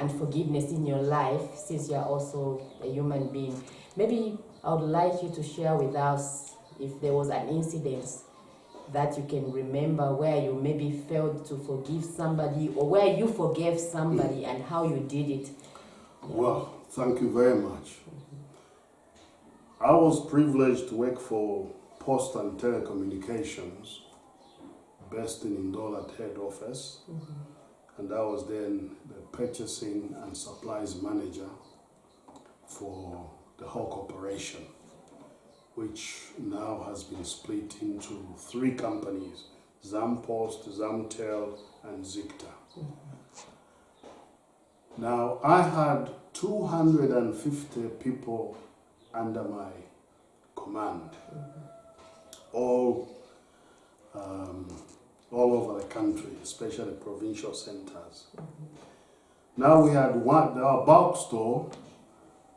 and forgiveness in your life, since you are also a human being. Maybe I would like you to share with us if there was an incident that you can remember where you maybe failed to forgive somebody, or where you forgave somebody and how you did it. Well, thank you very much. I was privileged to work for Post and Telecommunications, based in Indore at head office, and I was then the purchasing and supplies manager for the whole corporation, which now has been split into 3 companies: Zampost, Zamtel, and Zicta. Now, I had 250 people under my command, all over the country, especially provincial centers. Now we had our bulk store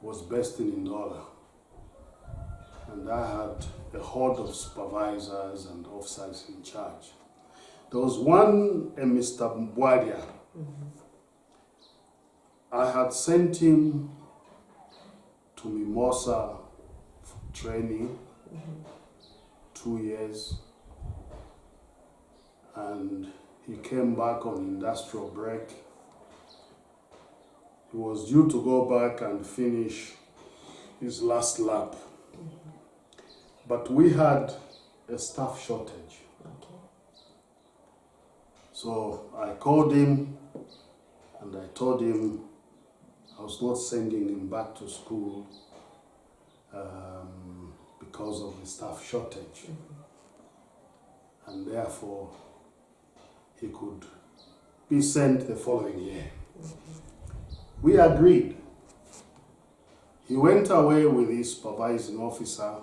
was based in Indore, and I had a horde of supervisors and officers in charge. There was one, a Mr. Mbwadia. I had sent him to Mimosa for training, 2 years, and he came back on industrial break. He was due to go back and finish his last lap. But we had a staff shortage. So I called him and I told him I was not sending him back to school because of the staff shortage. And therefore, he could be sent the following year. We agreed. He went away with his supervising officer.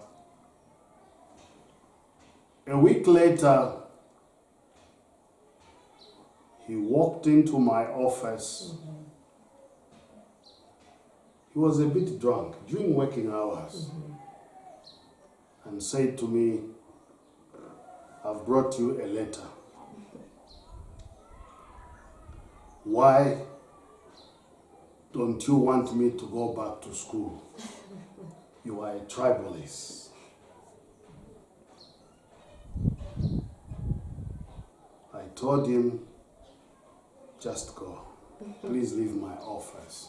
A week later, he walked into my office. He was a bit drunk during working hours and said to me, "I've brought you a letter. Why don't you want me to go back to school? You are a tribalist." I told him, "Just go. Please leave my office."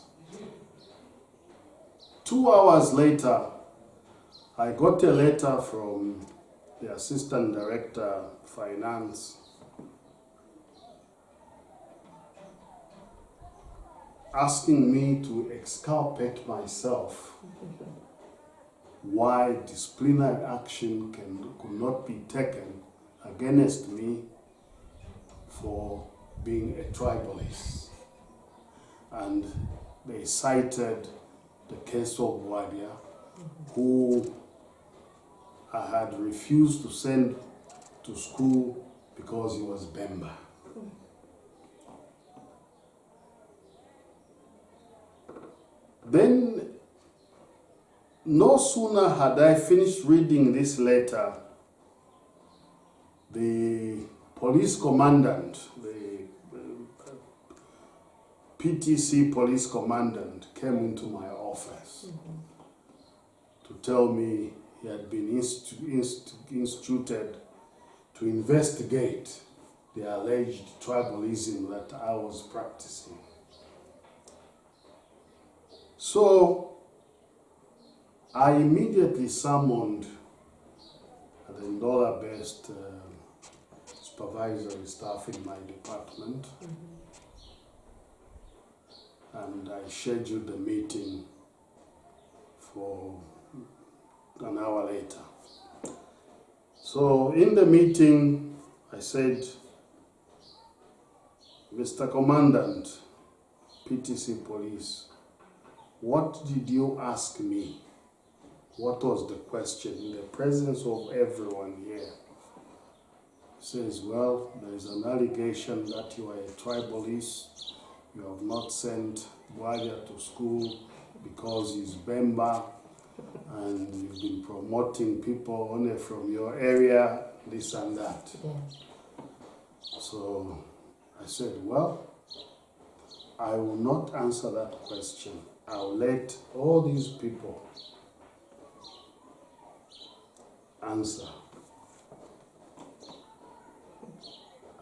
2 hours later, I got a letter from the Assistant Director, Finance, asking me to exculpate myself why disciplinary action could not be taken against me for being a tribalist. And they cited the case of Wadia, who I had refused to send to school because he was Bemba. Then, no sooner had I finished reading this letter, the police commandant, the Pt3 police commandant, came into my office to tell me he had been instituted to investigate the alleged tribalism that I was practicing. So I immediately summoned the Ndola-based supervisory staff in my department, and I scheduled the meeting for an hour later. So in the meeting, I said, "Mr. Commandant, PTC Police, what did you ask me? What was the question in the presence of everyone here?" He says, "Well, there is an allegation that you are a tribalist. You have not sent Wadia to school because he's Bemba, and you've been promoting people only from your area, this and that." So I said, "Well, I will not answer that question. I'll let all these people answer.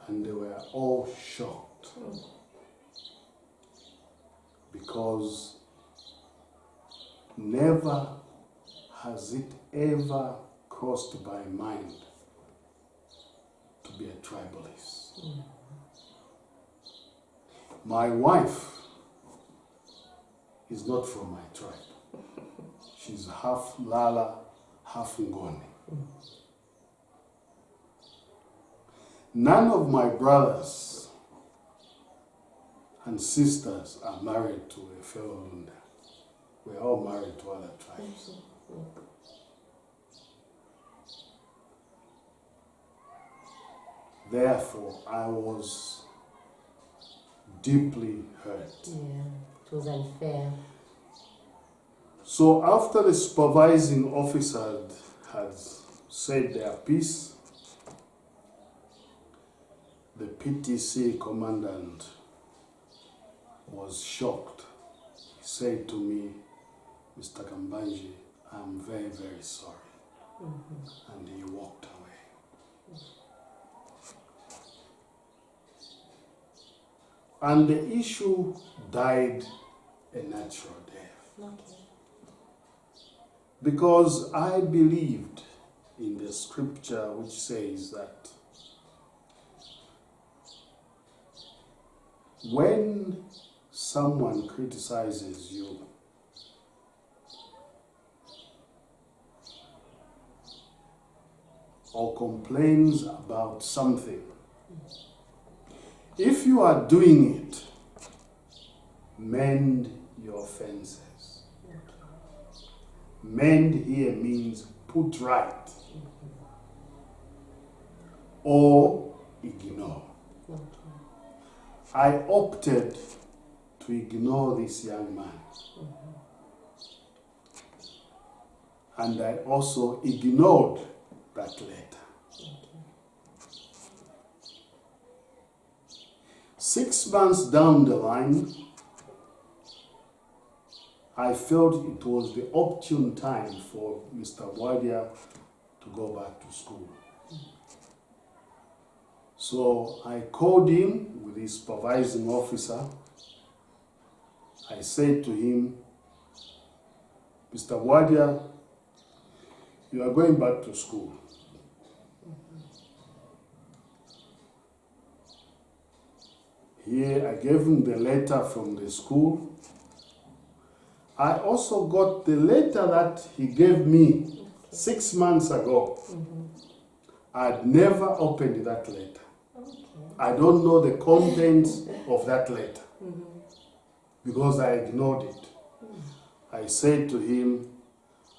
And they were all shocked. Because never has it ever crossed my mind to be a tribalist. My wife is not from my tribe. She's half Lala, half Ngoni. None of my brothers and sisters are married to a fellow Lunda. We're all married to other tribes. Therefore, I was deeply hurt. Yeah, it was unfair. So after the supervising officer had said their piece, the Pt3 commandant was shocked. He said to me, Mr. Kambanji, I'm very, very sorry. And he walked away. And the issue died a natural death. Okay. Because I believed in the scripture which says that when someone criticizes you, or complains about something, if you are doing it, mend your offenses. Mend here means put right or ignore. I opted to ignore this young man. And I also ignored that letter. 6 months down the line, I felt it was the opportune time for Mr. Wadia to go back to school. So I called him with his supervising officer. I said to him, Mr. Wadia, you are going back to school. Here I gave him the letter from the school. I also got the letter that he gave me 6 months ago. I'd never opened that letter. I don't know the contents of that letter because I ignored it. I said to him,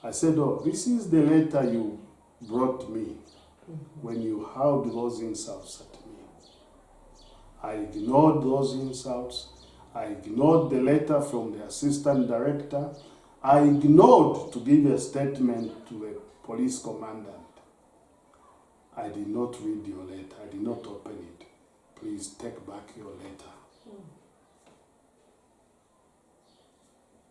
oh, this is the letter you brought me when you hurled those insults at me. I ignored those insults. I ignored the letter from the assistant director. I ignored to give a statement to the police commandant. I did not read your letter. I did not open it. Please take back your letter.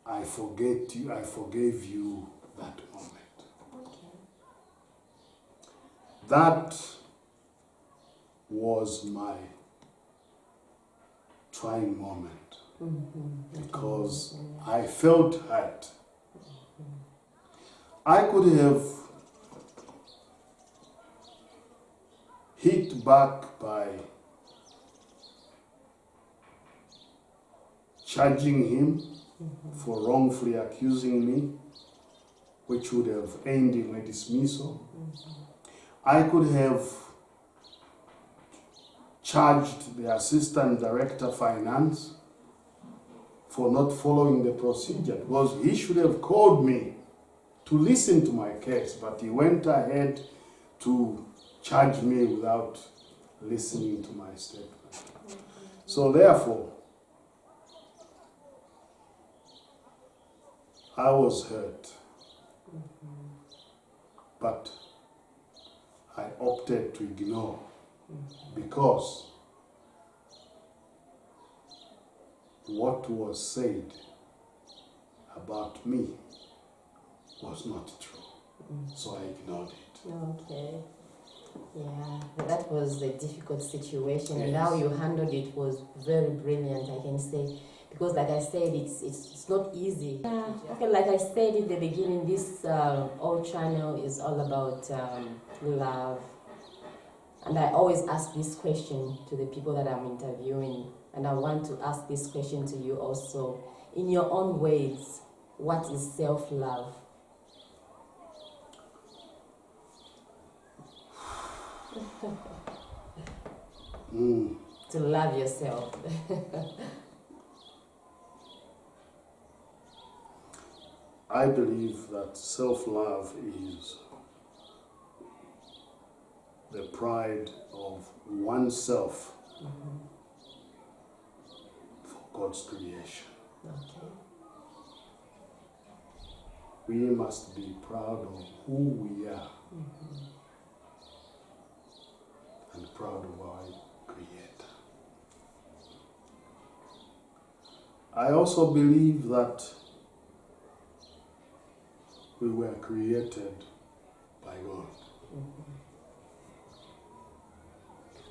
I forgave you that moment. That was my trying moment. Because I felt hurt. I could have hit back by charging him for wrongfully accusing me, which would have ended in a dismissal. I could have charged the assistant director finance for not following the procedure, because he should have called me to listen to my case, but he went ahead to charge me without listening to my statement. So therefore, I was hurt, but I opted to ignore because what was said about me was not true. So I ignored it. Okay. Yeah, that was a difficult situation, and Yes. how you handled it was very brilliant, I can say, because like I said, it's not easy. Okay, like I said in the beginning, this whole channel is all about love, and I always ask this question to the people that I'm interviewing, and I want to ask this question to you also. In your own words, what is self-love? To love yourself. I believe that self-love is the pride of oneself for God's creation. Okay. We must be proud of who we are and proud of our Creator. I also believe that we were created by God.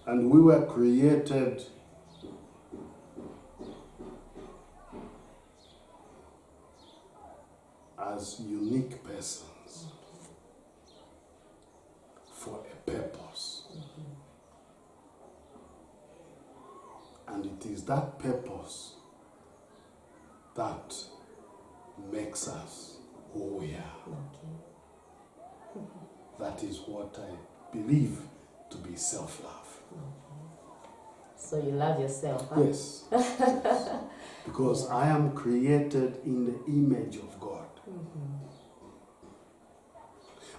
And we were created as unique persons for a purpose. And it is that purpose that makes us who we are. Okay. That is what I believe to be self-love. So you love yourself, huh? Yes. Yes. Because I am created in the image of God.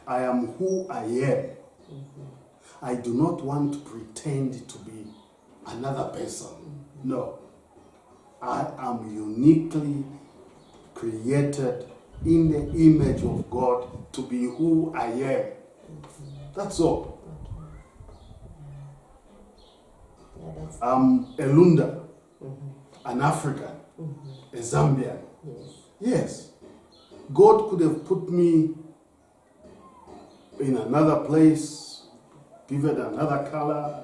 I am who I am. I do not want to pretend to be another person. No. I am uniquely created in the image of God to be who I am. That's all. Yeah, that's I'm a Lunda, an African, a Zambian. yes. Yes. God could have put me in another place, given another color,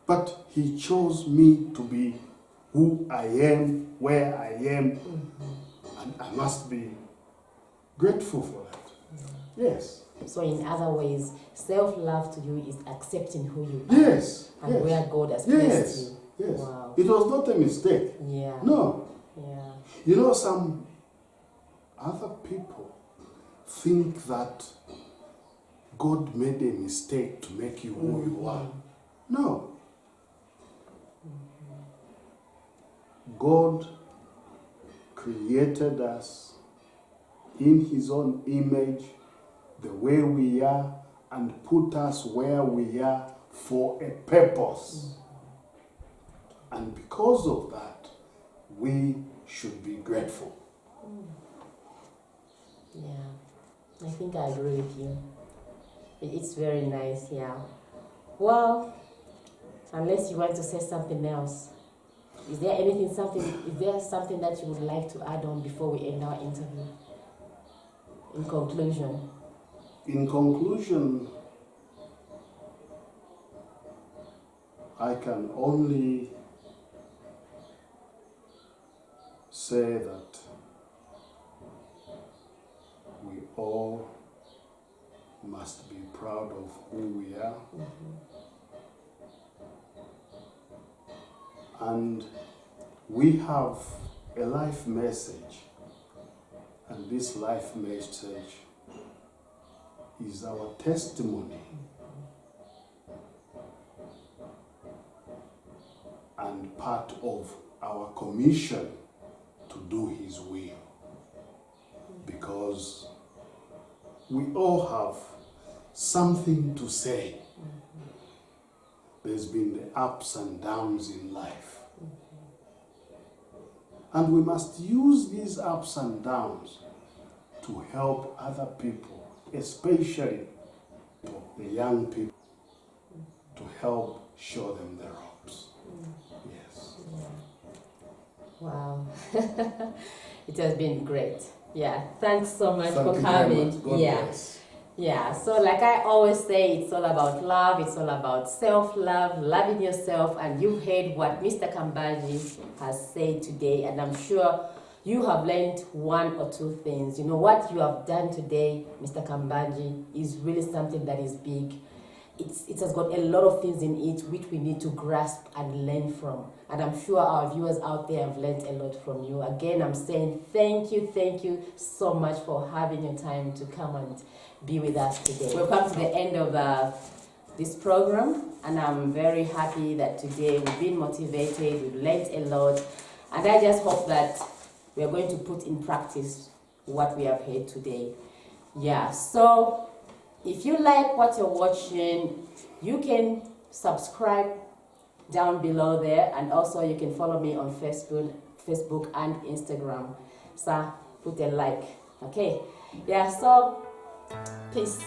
but He chose me to be who I am, where I am, and I must be grateful for that. Yes. So in other ways, self-love to you is accepting who you are. Yes. And yes. where God has placed Yes. you. Yes. Wow. It was not a mistake. Yeah. No. Yeah. You know, some other people think that God made a mistake to make you who you are. No. God created us in His own image, the way we are, and put us where we are for a purpose. And because of that, we should be grateful. Yeah. I think I agree with you. It's very nice, yeah. Well, unless you want to say something else. Is there something that you would like to add on before we end our interview? In conclusion. In conclusion, I can only say that we all must be proud of who we are. And we have a life message, and this life message is our testimony and part of our commission to do His will, because we all have something to say. There's been the ups and downs in life. And we must use these ups and downs to help other people, especially the young people, to help show them the ropes. Yes. Wow. It has been great. Yeah. Thanks so much Thank for you very coming. much. God Yeah. bless. Yeah. So like I always say, it's all about love, it's all about self-love, loving yourself, and you've heard what Mr. Kambaji has said today, and I'm sure you have learned one or two things. You know, what you have done today, Mr. Kambaji, is really something that is big. It has got a lot of things in it which we need to grasp and learn from. And I'm sure our viewers out there have learned a lot from you. Again, I'm saying thank you so much for having your time to come and be with us today. We've come to the end of this program, and I'm very happy that today we've been motivated, we've learned a lot, and I just hope that we are going to put in practice what we have heard today. Yeah, so if you like what you're watching, you can subscribe down below there, and also you can follow me on Facebook and Instagram. So put a like, okay? Yeah, so peace.